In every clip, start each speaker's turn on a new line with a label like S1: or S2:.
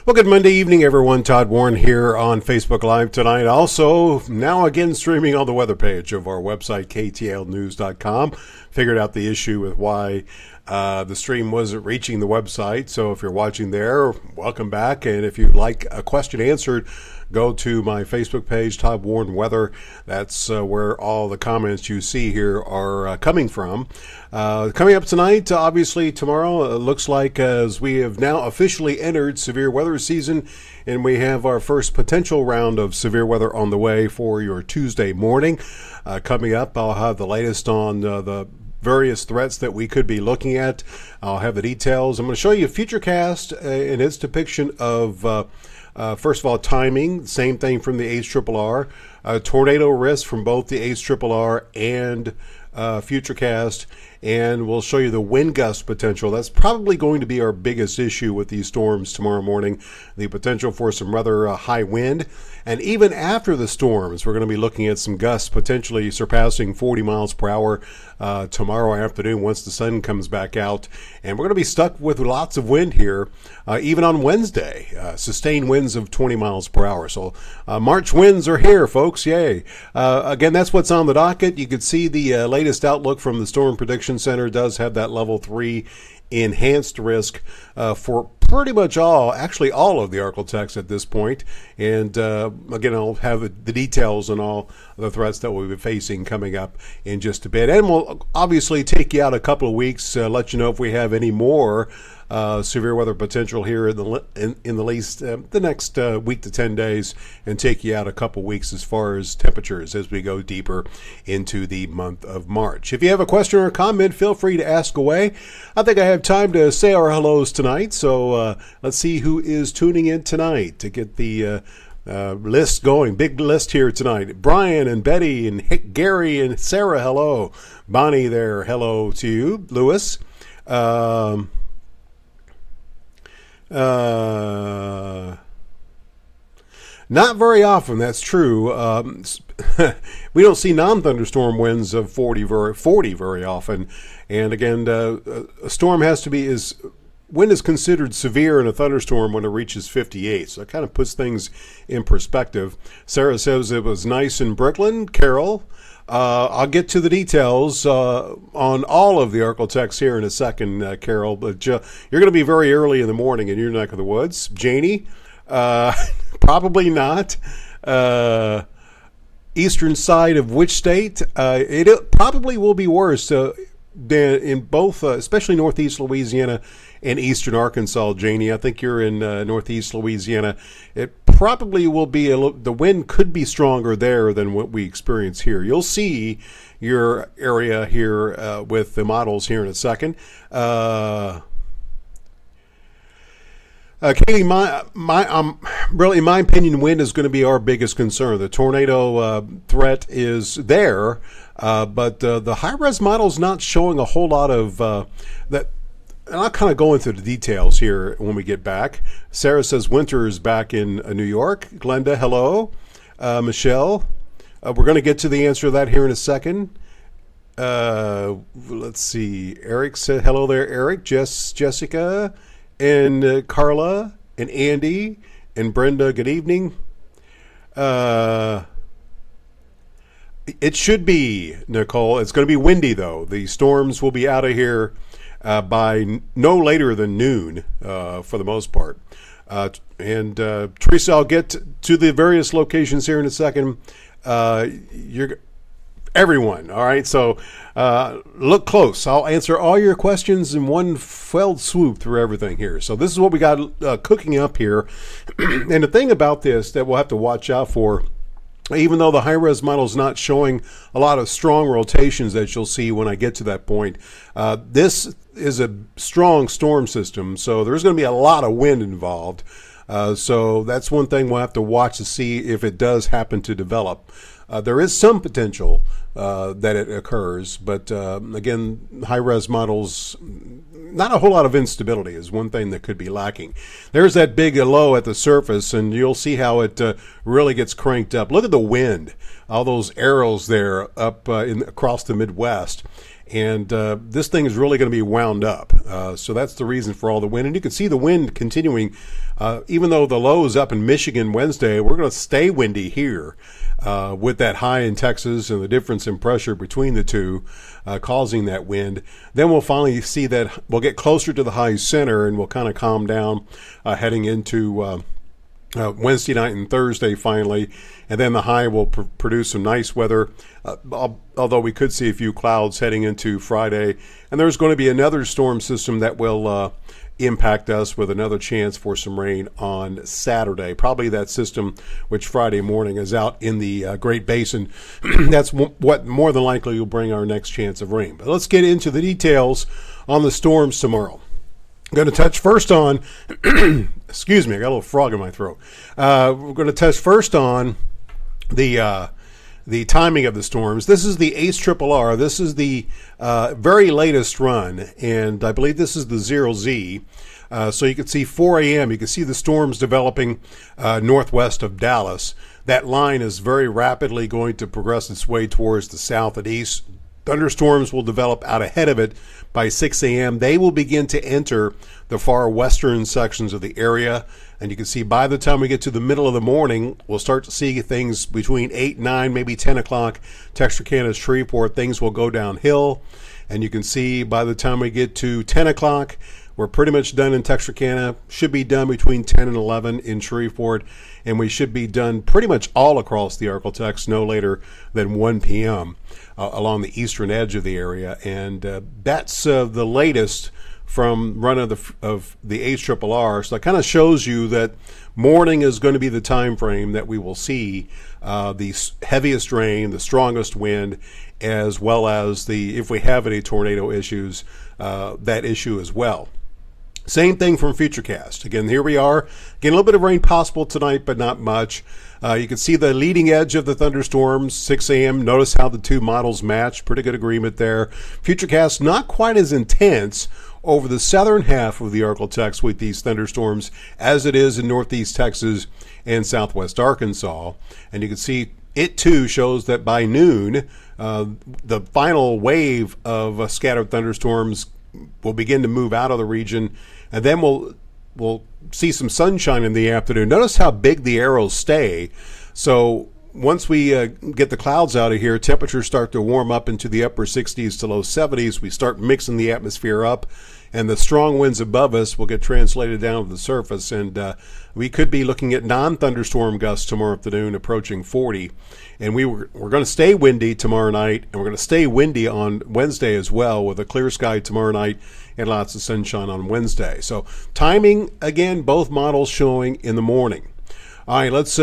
S1: Well, good Monday evening, everyone. Todd Warren here on Facebook Live tonight. Also, now again streaming on the weather page of our website, ktlnews.com. Figured out the issue with why the stream wasn't reaching the website. So if you're watching there, welcome back. And if you'd like a question answered, go to my Facebook page, Todd Warren Weather. That's where all the comments you see here are coming from. Coming up tonight, obviously tomorrow, it looks like as we have now officially entered severe weather season, and we have our first potential round of severe weather on the way for your Tuesday morning. Coming up, I'll have the latest on the various threats that we could be looking at. I'll have the details. I'm going to show you a futurecast and its depiction of first of all, timing, same thing from the HRRR, tornado risk from both the HRRR and futurecast, and we'll show you the wind gust potential. That's probably going to be our biggest issue with these storms tomorrow morning, the potential for some rather high wind. And even after the storms, we're going to be looking at some gusts potentially surpassing 40 miles per hour tomorrow afternoon once the sun comes back out. And we're going to be stuck with lots of wind here, even on Wednesday, sustained winds of 20 miles per hour. So March winds are here, folks. Yay. Again, that's what's on the docket. You can see the latest outlook from the Storm Prediction Center does have that level 3 enhanced risk for pretty much all of the Arctic at this point. And again, I'll have the details on all the threats that we'll be facing coming up in just a bit. And we'll obviously take you out a couple of weeks, let you know if we have any more severe weather potential here in the least the next week to 10 days, and take you out a couple weeks as far as temperatures as we go deeper into the month of March. If you have a question or a comment, feel free to ask away. I think I have time to say our hellos tonight, so let's see who is tuning in tonight to get the list going. Big list here tonight. Brian and Betty and Gary and Sarah, hello. Bonnie there, hello to you. Lewis. Not very often, that's true. We don't see non-thunderstorm winds of 40 very often. And again, a storm has to be wind is considered severe in a thunderstorm when it reaches 58. So it kind of puts things in perspective. Sarah says it was nice in Brooklyn. Carol, I'll get to the details on all of the Arctic here in a second, Carol. But you're going to be very early in the morning in your neck of the woods. Janie, probably not. Eastern side of which state? It probably will be worse than in both, especially northeast Louisiana and eastern Arkansas. Janie, I think you're in northeast Louisiana. It probably will be the wind could be stronger there than what we experience here. You'll see your area here with the models here in a second. Katie, really, in my opinion, wind is going to be our biggest concern. The tornado threat is there, but the high-res model is not showing a whole lot of that. And I'll kind of go into the details here when we get back. Sarah says winter is back in New York. Glenda, hello. Michelle, we're going to get to the answer to that here in a second. Let's see. Eric said hello there, Eric. Jessica, and Carla, and Andy, and Brenda, good evening. It should be, Nicole. It's going to be windy, though. The storms will be out of here by no later than noon for the most part. And Teresa, I'll get to the various locations here in a second. Everyone, all right? So look close. I'll answer all your questions in one fell swoop through everything here. So this is what we got cooking up here. And the thing about this that we'll have to watch out for, even though the high-res model is not showing a lot of strong rotations that you'll see when I get to that point, this is a strong storm system, so there's going to be a lot of wind involved. So that's one thing we'll have to watch to see if it does happen to develop. There is some potential that it occurs, but again, high-res models, not a whole lot of instability is one thing that could be lacking. There's that big low at the surface, and you'll see how it really gets cranked up. Look at the wind, all those arrows there up across the Midwest. And this thing is really going to be wound up. So that's the reason for all the wind. And you can see the wind continuing. Even though the low is up in Michigan Wednesday, we're going to stay windy here with that high in Texas and the difference in pressure between the two causing that wind. Then we'll finally see that we'll get closer to the high center and we'll kind of calm down heading into Wednesday night and Thursday finally, and then the high will produce some nice weather, although we could see a few clouds heading into Friday. And there's going to be another storm system that will impact us with another chance for some rain on Saturday. Probably that system which Friday morning is out in the Great Basin. That's what more than likely will bring our next chance of rain. But let's get into the details on the storms tomorrow. I'm going to touch first on, excuse me, I got a little frog in my throat. We're going to touch first on the timing of the storms. This is the ACRRR. This is the very latest run, and I believe this is the 0Z. So you can see 4 a.m. You can see the storms developing northwest of Dallas. That line is very rapidly going to progress its way towards the south and east. Thunderstorms will develop out ahead of it by 6 a.m. They will begin to enter the far western sections of the area. And you can see by the time we get to the middle of the morning, we'll start to see things between 8, 9, maybe 10 o'clock. Texarkana, Shreveport, things will go downhill. And you can see by the time we get to 10 o'clock, we're pretty much done in Texarkana. Should be done between 10 and 11 in Shreveport. And we should be done pretty much all across the Arklatex no later than 1 p.m. Along the eastern edge of the area. And that's the latest from run of the ACRRR. So that kind of shows you that morning is going to be the time frame that we will see the heaviest rain, the strongest wind, as well as if we have any tornado issues, that issue as well. Same thing from Futurecast. Again, here we are. Again, a little bit of rain possible tonight, but not much. You can see the leading edge of the thunderstorms, 6 a.m. Notice how the two models match. Pretty good agreement there. Futurecast not quite as intense over the southern half of the Arklatex with these thunderstorms as it is in northeast Texas and southwest Arkansas. And you can see it too shows that by noon, the final wave of scattered thunderstorms will begin to move out of the region, and then we'll see some sunshine in the afternoon. Notice how big the arrows stay. So once we get the clouds out of here, temperatures start to warm up into the upper 60s to low 70s. We start mixing the atmosphere up, and the strong winds above us will get translated down to the surface. And we could be looking at non-thunderstorm gusts tomorrow afternoon approaching 40. And we're going to stay windy tomorrow night, and we're going to stay windy on Wednesday as well, with a clear sky tomorrow night and lots of sunshine on Wednesday. So timing, again, both models showing in the morning. All right, let's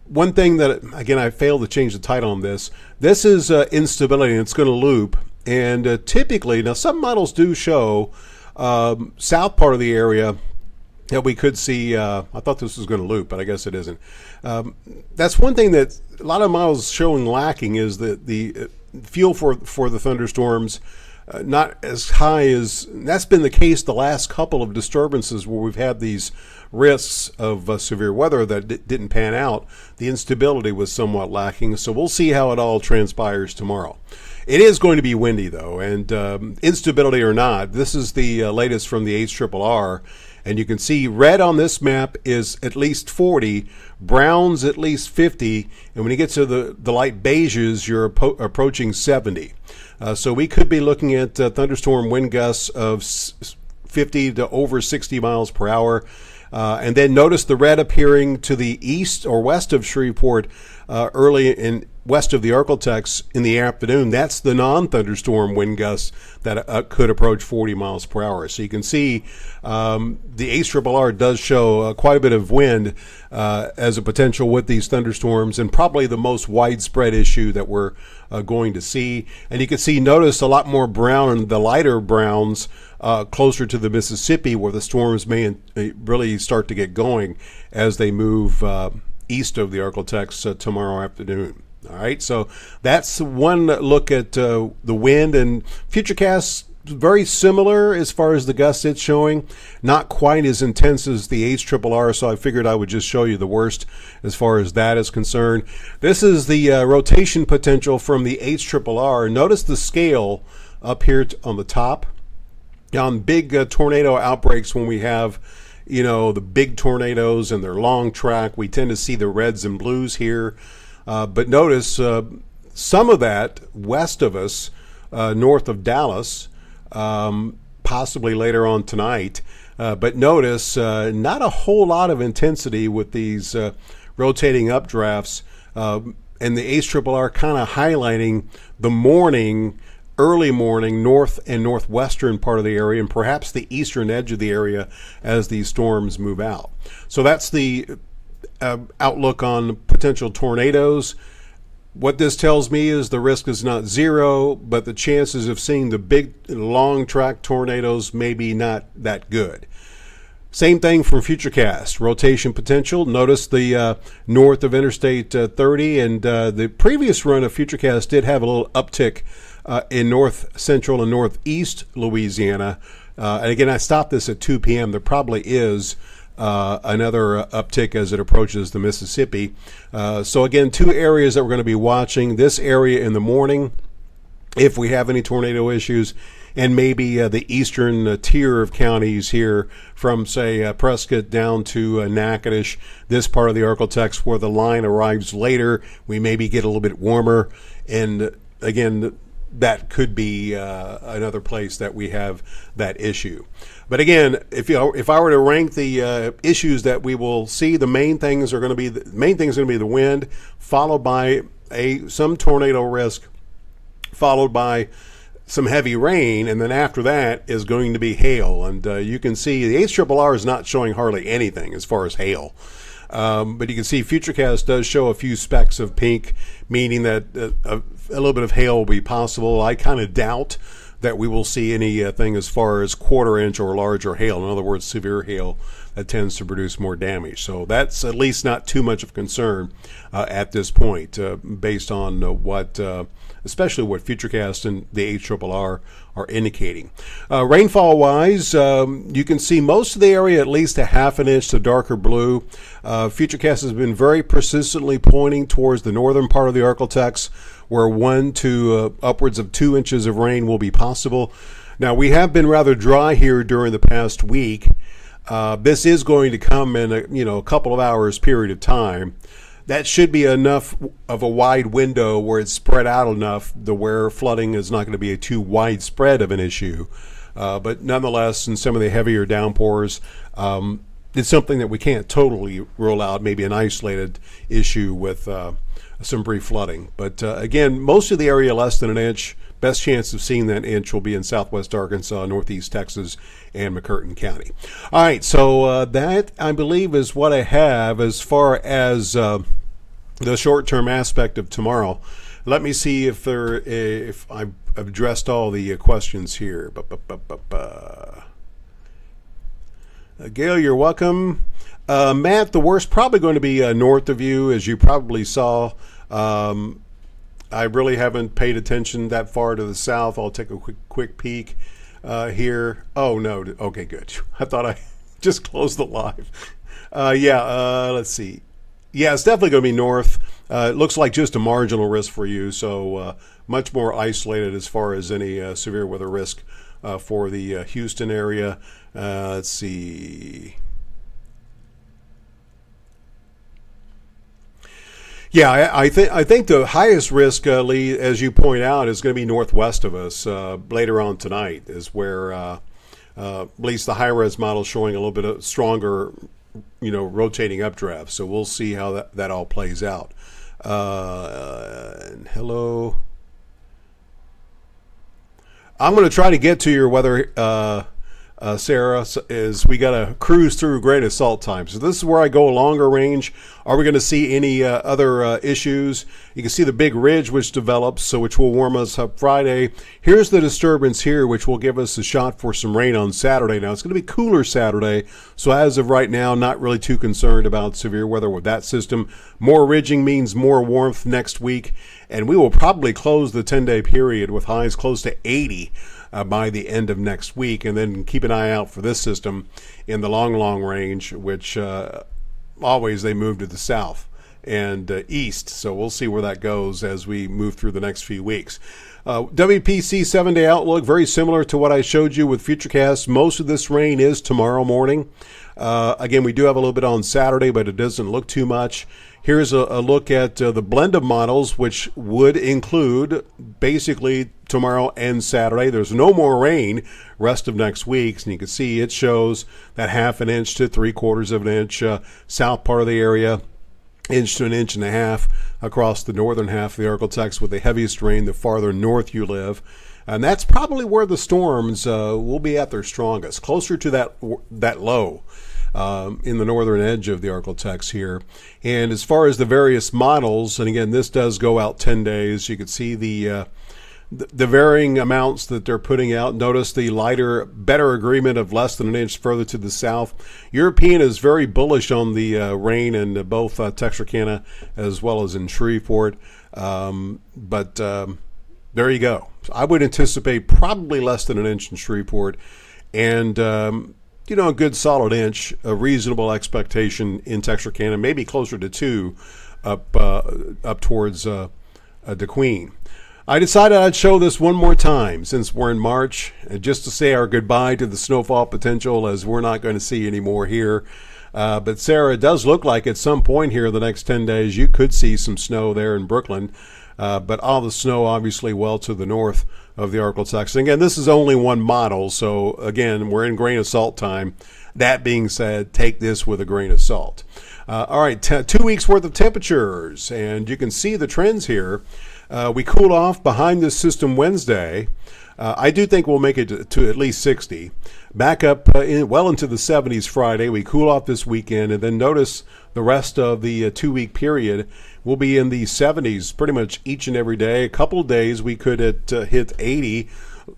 S1: one thing that, again, I failed to change the title on this. This is instability, and it's going to loop. And typically, now some models do show south part of the area that we could see. I thought this was going to loop, but I guess it isn't. That's one thing that a lot of models showing lacking is that the fuel for the thunderstorms not as high as that's been the case the last couple of disturbances where we've had these risks of severe weather that didn't pan out. The instability was somewhat lacking, so we'll see how it all transpires tomorrow. It is going to be windy though, and instability or not, this is the latest from the ACRRR. And you can see red on this map is at least 40, browns at least 50, and when you get to the light beiges, you're approaching 70. So we could be looking at thunderstorm wind gusts of 50 to over 60 miles per hour. And then notice the red appearing to the east or west of Shreveport early in west of the Arklatex in the afternoon. That's the non-thunderstorm wind gusts that could approach 40 miles per hour. So you can see the ACRRR does show quite a bit of wind as a potential with these thunderstorms, and probably the most widespread issue that we're going to see. And you can see, notice a lot more brown and the lighter browns closer to the Mississippi, where the storms may really start to get going as they move east of the Arklatex tomorrow afternoon. All right, so that's one look at the wind, and Futurecast very similar as far as the gusts it's showing. Not quite as intense as the ACRRR, so I figured I would just show you the worst as far as that is concerned. This is the rotation potential from the ACRRR. Notice the scale up here on the top. On big tornado outbreaks, when we have, the big tornadoes and their long track, we tend to see the reds and blues here. But notice some of that west of us, north of Dallas, possibly later on tonight. But notice not a whole lot of intensity with these rotating updrafts. And the ARRR kind of highlighting the early morning north and northwestern part of the area, and perhaps the eastern edge of the area as these storms move out. So that's the outlook on potential tornadoes. What this tells me is the risk is not zero, but the chances of seeing the big long track tornadoes may be not that good. Same thing from Futurecast. Rotation potential. Notice the north of Interstate 30, and the previous run of Futurecast did have a little uptick in north central and northeast Louisiana. And again, I stopped this at 2 p.m. There probably is another uptick as it approaches the Mississippi. So again, two areas that we're going to be watching. This area in the morning, if we have any tornado issues, and maybe the eastern tier of counties here from, say, Prescott down to Natchitoches, this part of the Arklatex where the line arrives later. We maybe get a little bit warmer. And again, that could be another place that we have that issue. But again, if I were to rank the issues that we will see, the main things are going to be the wind, followed by some tornado risk, followed by some heavy rain, and then after that is going to be hail. And you can see the ARRR is not showing hardly anything as far as hail. But you can see Futurecast does show a few specks of pink, meaning that a little bit of hail will be possible. I kind of doubt that we will see anything as far as quarter-inch or larger hail. In other words, severe hail that tends to produce more damage. So that's at least not too much of concern at this point, based on especially what Futurecast and the ARRR are indicating. Rainfall-wise, you can see most of the area at least a half an inch to darker blue. Futurecast has been very persistently pointing towards the northern part of the Arklatex, where 1 to upwards of 2 inches of rain will be possible. Now, we have been rather dry here during the past week. This is going to come in a couple of hours period of time. That should be enough of a wide window where it's spread out enough to where flooding is not going to be a too widespread of an issue. But nonetheless, in some of the heavier downpours, it's something that we can't totally rule out, maybe an isolated issue with some brief flooding. But again, most of the area less than an inch. Best chance of seeing that inch will be in southwest Arkansas, northeast Texas, and McCurtain County. All right, so that, I believe, is what I have as far as the short-term aspect of tomorrow. Let me see if I've addressed all the questions here. Gail, you're welcome. Matt, the worst probably going to be north of you, as you probably saw. I really haven't paid attention that far to the south. I'll take a quick peek here. Oh, no. Okay, good. I thought I just closed the live. Let's see. Yeah, it's definitely going to be north. It looks like just a marginal risk for you, so much more isolated as far as any severe weather risk for the Houston area. Let's see. Yeah, I think the highest risk, Lee, as you point out, is going to be northwest of us later on tonight, is where at least the high-res model is showing a little bit of stronger, rotating updraft. So we'll see how that all plays out. And hello. I'm going to try to get to your weather, Sarah, is we got to cruise through great assault time. So this is where I go longer range. Are we going to see any other issues? You can see the big ridge which develops, which will warm us up Friday. Here's the disturbance here, which will give us a shot for some rain on Saturday. Now, it's going to be cooler Saturday, so as of right now, not really too concerned about severe weather with that system. More ridging means more warmth next week, and we will probably close the 10-day period with highs close to 80 by the end of next week, and then keep an eye out for this system in the long range, which always they move to the south. and east. So we'll see where that goes as we move through the next few weeks. WPC 7-day outlook, very similar to what I showed you with Futurecast. Most of this rain is tomorrow morning. Again, we do have a little bit on Saturday, but it doesn't look too much. Here's a look at the blend of models, which would include basically tomorrow and Saturday. There's no more rain rest of next week, and you can see it shows that 1/2 inch to 3/4 of an inch south part of the area, inch to 1.5 inches across the northern half of the Arklatex, with the heaviest rain the farther north you live. And that's probably where the storms will be at their strongest, closer to that low in the northern edge of the Arklatex here. And as far as the various models, and again, this does go out 10 days, you can see the varying amounts that they're putting out. Notice the lighter, better agreement of less than 1 inch further to the south. European is very bullish on the rain in both Texarkana as well as in Shreveport. But there you go. So I would anticipate probably less than 1 inch in Shreveport, and a good solid inch, a reasonable expectation in Texarkana, maybe closer to 2 up towards DeQueen. I decided I'd show this one more time since we're in March, just to say our goodbye to the snowfall potential, as we're not going to see any more here. But Sarah, it does look like at some point here the next 10 days you could see some snow there in Brooklyn. But all the snow obviously well to the north of the Arklatex. And again, this is only one model, so again, we're in grain of salt time. That being said, take this with a grain of salt. All right, 2 weeks worth of temperatures, and you can see the trends here. We cooled off behind this system Wednesday. I do think we'll make it to at least 60. Back up well into the 70s Friday. We cool off this weekend, and then notice the rest of the 2-week period will be in the 70s pretty much each and every day. A couple of days we could hit 80.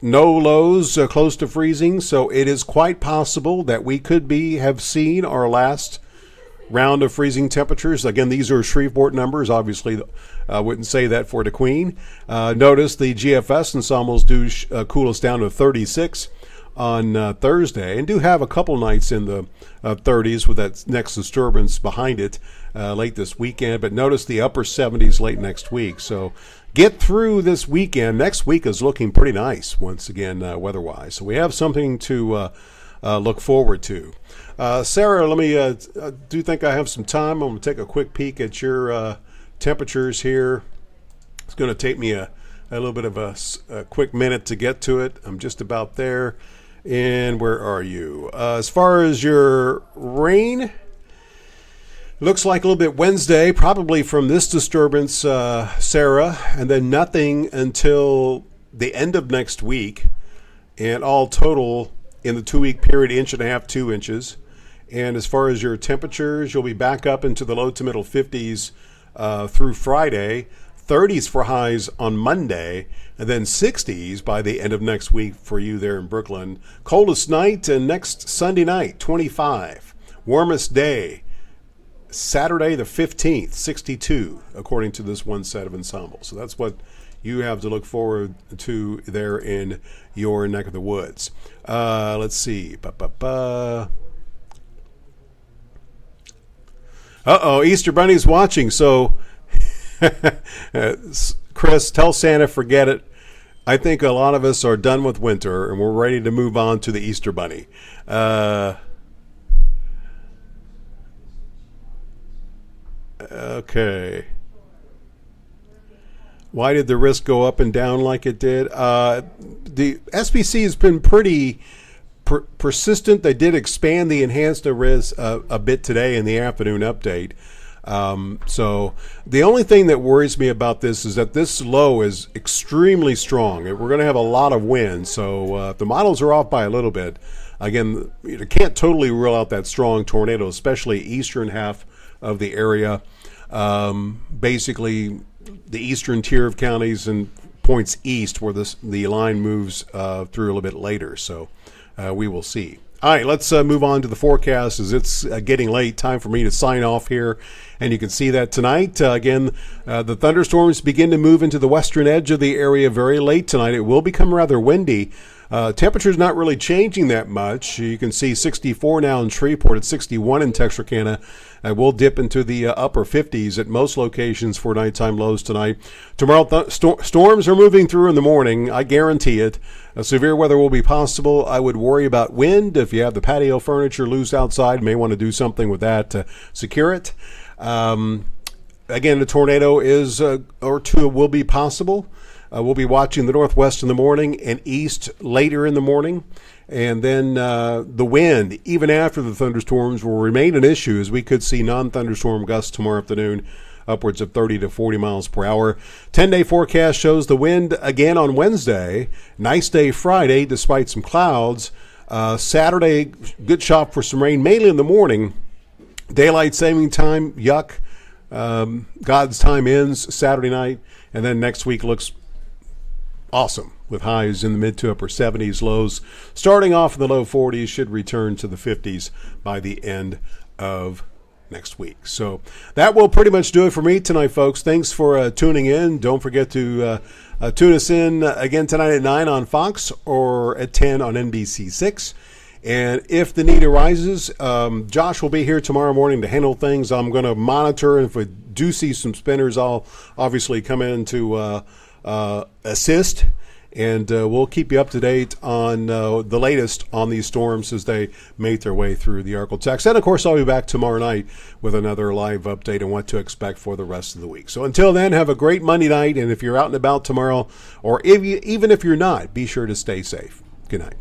S1: No lows close to freezing, so it is quite possible that we could have seen our last round of freezing temperatures. Again, these are Shreveport numbers. Obviously, I wouldn't say that for DeQueen. Notice the GFS ensembles do cool us down to 36 on Thursday, and do have a couple nights in the 30s with that next disturbance behind it late this weekend. But notice the upper 70s late next week. So get through this weekend. Next week is looking pretty nice once again weather-wise. So we have something to look forward to. Sarah, let me do you think I have some time? I'm going to take a quick peek at your temperatures here. It's going to take me a little bit of a quick minute to get to it. I'm just about there. And where are you? As far as your rain, looks like a little bit Wednesday, probably from this disturbance, Sarah, and then nothing until the end of next week. And all total in the 2-week period, 1.5 to 2 inches. And as far as your temperatures, you'll be back up into the low to middle 50s through Friday, 30s for highs on Monday, and then 60s by the end of next week for you there in Brooklyn. Coldest night next Sunday night, 25. Warmest day, Saturday the 15th, 62, according to this one set of ensembles. So that's what you have to look forward to there in your neck of the woods. Let's see. Uh-oh, Easter Bunny's watching, so Chris, tell Santa forget it. I think a lot of us are done with winter and we're ready to move on to the Easter Bunny. Okay. Why did the risk go up and down like it did? The SPC has been pretty persistent. They did expand the enhanced risk a bit today in the afternoon update. So the only thing that worries me about this is that this low is extremely strong. We're going to have a lot of wind. So if the models are off by a little bit, again, you can't totally rule out that strong tornado, especially eastern half of the area. Basically, the eastern tier of counties and points east where the line moves through a little bit later. So we will see. All right, let's move on to the forecast as it's getting late. Time for me to sign off here. And you can see that tonight, again, the thunderstorms begin to move into the western edge of the area very late tonight. It will become rather windy Temperature's not really changing that much. You can see 64 now in Shreveport, at 61 in Texarkana. We'll dip into the upper 50s at most locations for nighttime lows tonight. Tomorrow, storms are moving through in the morning. I guarantee it. Severe weather will be possible. I would worry about wind. If you have the patio furniture loose outside, you may want to do something with that to secure it. Again, a tornado or two will be possible. We'll be watching the northwest in the morning and east later in the morning. And then the wind, even after the thunderstorms, will remain an issue, as we could see non-thunderstorm gusts tomorrow afternoon, upwards of 30 to 40 miles per hour. 10-day forecast shows the wind again on Wednesday. Nice day Friday, despite some clouds. Saturday, good shot for some rain, mainly in the morning. Daylight saving time, yuck. God's time ends Saturday night. And then next week looks awesome, with highs in the mid to upper 70s, lows starting off in the low 40s, should return to the 50s by the end of next week. So that will pretty much do it for me tonight, folks. Thanks for tuning in. Don't forget to tune us in again tonight at 9 on Fox or at 10 on NBC6. And if the need arises, Josh will be here tomorrow morning to handle things. I'm going to monitor, and if we do see some spinners, I'll obviously come in to assist, and we'll keep you up to date on the latest on these storms as they make their way through the Arklatex. And of course, I'll be back tomorrow night with another live update on what to expect for the rest of the week. So until then, have a great Monday night, and if you're out and about tomorrow, or even if you're not, be sure to stay safe. Good night.